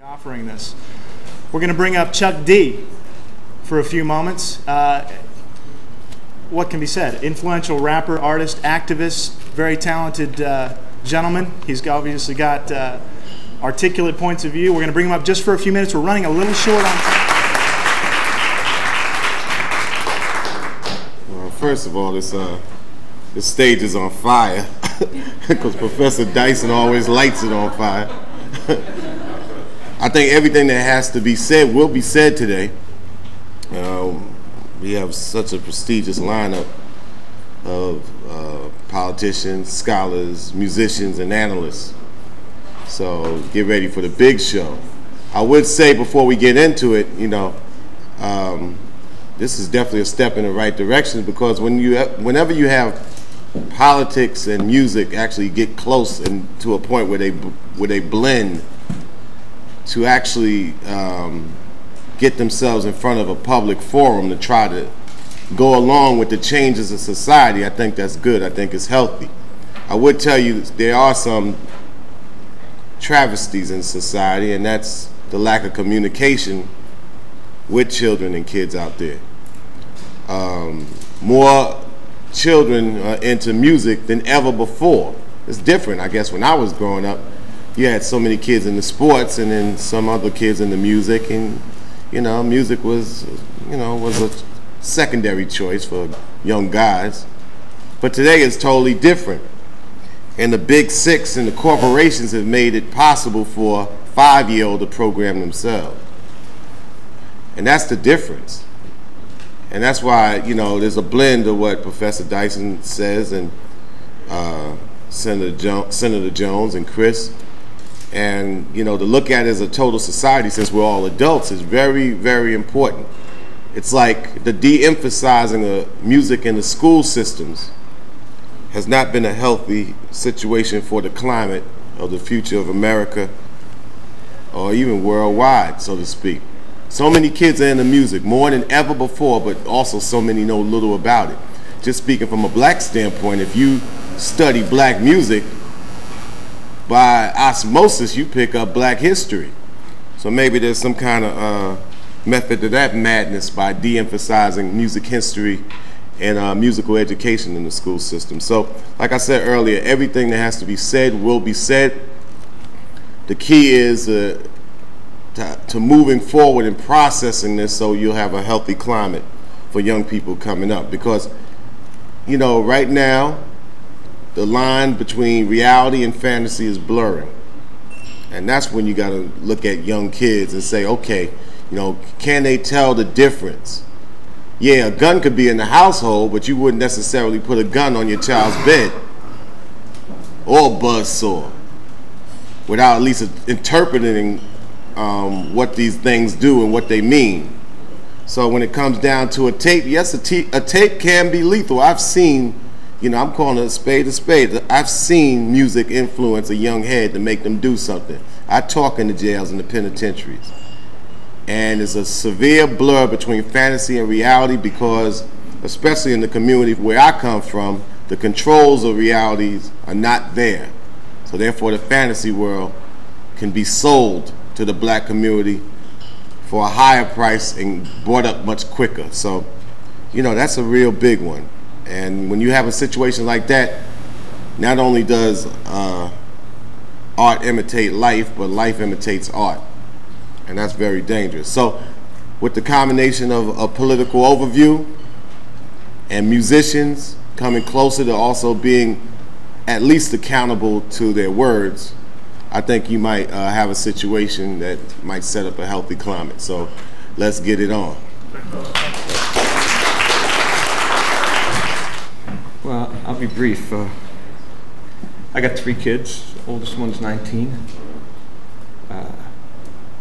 Offering this. We're going to bring up Chuck D for a few moments. What can be said? Influential rapper, artist, activist, very talented gentleman. He's obviously got articulate points of view. We're going to bring him up just for a few minutes. We're running a little short on time. Well, first of all, this stage is on fire because Professor Dyson always lights it on fire. I think everything that has to be said will be said today. We have such a prestigious lineup of politicians, scholars, musicians, and analysts. So get ready for the big show. I would say before we get into it, this is definitely a step in the right direction, because whenever you have politics and music actually get close and to a point where they blend to actually get themselves in front of a public forum to try to go along with the changes in society, I think that's good. I think it's healthy. I would tell you there are some travesties in society, and that's the lack of communication with children and kids out there. More children are into music than ever before. It's different, I guess. When I was growing up, you had so many kids in the sports and then some other kids in the music, and music was a secondary choice for young guys. But today it's totally different, and the big six and the corporations have made it possible for a 5-year-old to program themselves, and that's the difference. And that's why there's a blend of what Professor Dyson says and Senator Jones and Chris. And to look at it as a total society, since we're all adults, is very, very important. It's like the de-emphasizing of music in the school systems has not been a healthy situation for the climate of the future of America, or even worldwide, so to speak. So many kids are into music, more than ever before, but also so many know little about it. Just speaking from a black standpoint, if you study black music, by osmosis, you pick up black history. So maybe there's some kind of method to that madness by de-emphasizing music history and musical education in the school system. So, like I said earlier, everything that has to be said will be said. The key is to moving forward and processing this so you'll have a healthy climate for young people coming up. Because, right now, the line between reality and fantasy is blurring. And that's when you got to look at young kids and say, okay, can they tell the difference? Yeah, a gun could be in the household, but you wouldn't necessarily put a gun on your child's bed or a buzzsaw without at least interpreting what these things do and what they mean. So when it comes down to a tape, yes, a tape can be lethal. I've seen, I'm calling a spade a spade. I've seen music influence a young head to make them do something. I talk in the jails and the penitentiaries. And it's a severe blur between fantasy and reality, because, especially in the community where I come from, the controls of realities are not there. So therefore the fantasy world can be sold to the black community for a higher price and brought up much quicker. So, that's a real big one. And when you have a situation like that, not only does art imitate life, but life imitates art. And that's very dangerous. So with the combination of a political overview and musicians coming closer to also being at least accountable to their words, I think you might have a situation that might set up a healthy climate. So let's get it on. Well, I'll be brief. I got 3 kids. The oldest one's 19.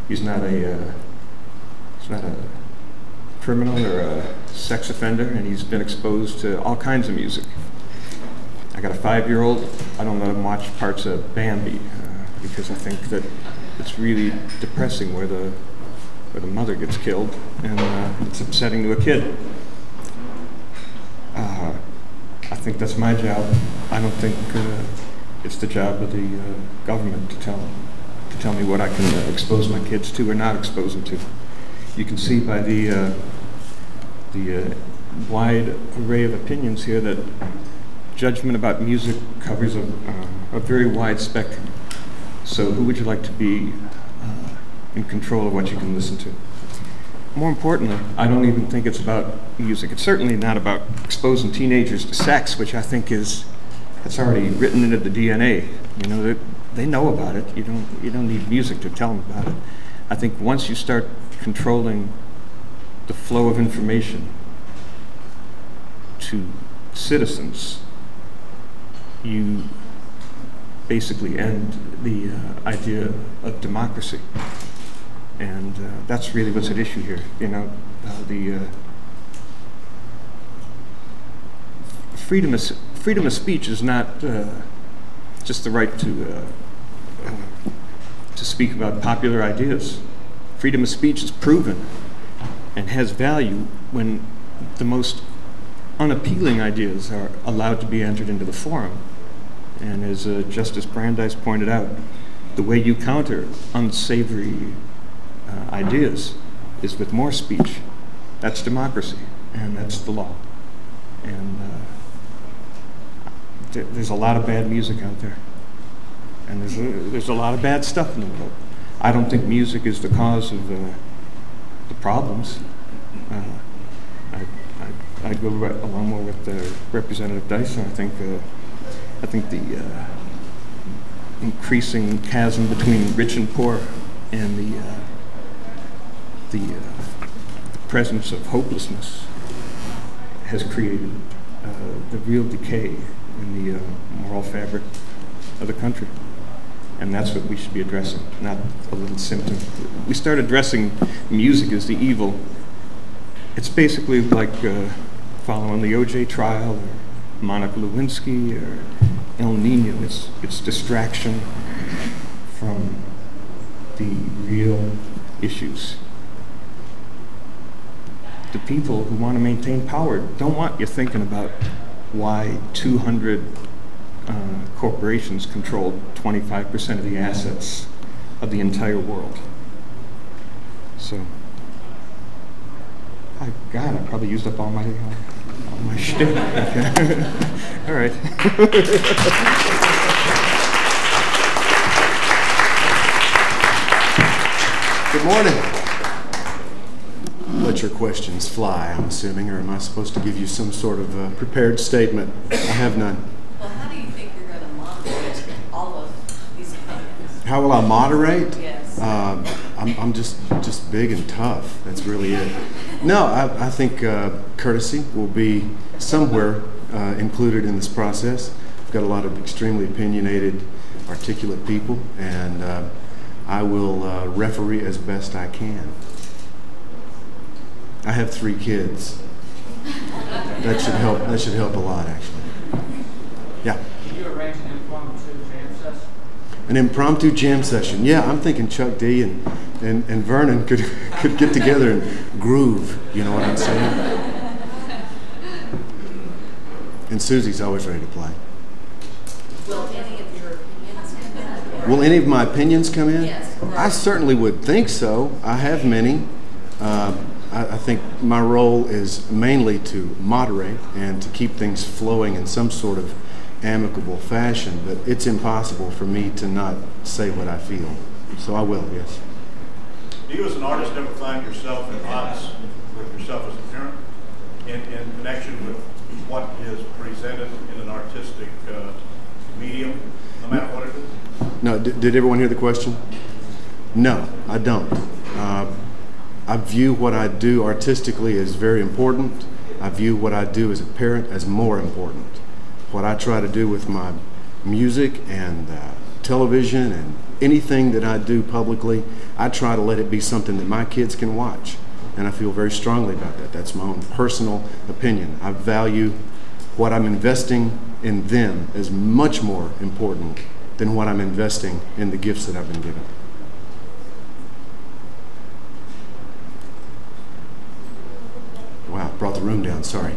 He's not a criminal or a sex offender, and he's been exposed to all kinds of music. I got a 5-year-old. I don't let him watch parts of Bambi because I think that it's really depressing where the mother gets killed, and it's upsetting to a kid. I think that's my job. I don't think it's the job of the government to tell tell me what I can expose my kids to or not expose them to. You can see by the wide array of opinions here that judgment about music covers a very wide spectrum. So who would you like to be in control of what you can listen to? More importantly, I don't even think it's about music. It's certainly not about exposing teenagers to sex, which I think that's already written into the DNA. You know, they know about it. You don't need music to tell them about it. I think once you start controlling the flow of information to citizens, you basically end the idea of democracy. And that's really what's at issue here. You know, the freedom of speech is not just the right to speak about popular ideas. Freedom of speech is proven and has value when the most unappealing ideas are allowed to be entered into the forum. And as Justice Brandeis pointed out, the way you counter unsavory ideas is with more speech. That's democracy, and that's the law. And there's a lot of bad music out there, and there's a lot of bad stuff in the world. I don't think music is the cause of the problems. I go right along more with Representative Dyson. I think the increasing chasm between rich and poor and the presence of hopelessness has created the real decay in the moral fabric of the country. And that's what we should be addressing, not a little symptom. We start addressing music as the evil. It's basically like following the O.J. trial or Monica Lewinsky or El Nino. It's distraction from the real issues. The people who want to maintain power don't want you thinking about why 200 corporations control 25% of the assets of the entire world. So, God, I probably used up all my shtick. Okay. All right. Good morning. Let your questions fly, I'm assuming, or am I supposed to give you some sort of prepared statement? I have none. Well, how do you think you're going to moderate all of these opinions? How will I moderate? Yes. I'm just big and tough. That's really it. No, I think courtesy will be somewhere included in this process. I've got a lot of extremely opinionated, articulate people, and I will referee as best I can. I have 3 kids. That should help. That should help a lot, actually. Yeah. Can you arrange an impromptu jam session? An impromptu jam session. Yeah, I'm thinking Chuck D and Vernon could get together and groove. You know what I'm saying? And Susie's always ready to play. Will any of your opinions come in? Will any of my opinions come in? Yes. I certainly would think so. I have many. I think my role is mainly to moderate and to keep things flowing in some sort of amicable fashion, but it's impossible for me to not say what I feel. So I will, yes. Do you as an artist ever find yourself at odds with yourself as a parent in connection with what is presented in an artistic medium, no matter what it is? No, did everyone hear the question? No, I don't. I view what I do artistically as very important. I view what I do as a parent as more important. What I try to do with my music and television and anything that I do publicly, I try to let it be something that my kids can watch. And I feel very strongly about that. That's my own personal opinion. I value what I'm investing in them as much more important than what I'm investing in the gifts that I've been given. Wow, brought the room down, sorry.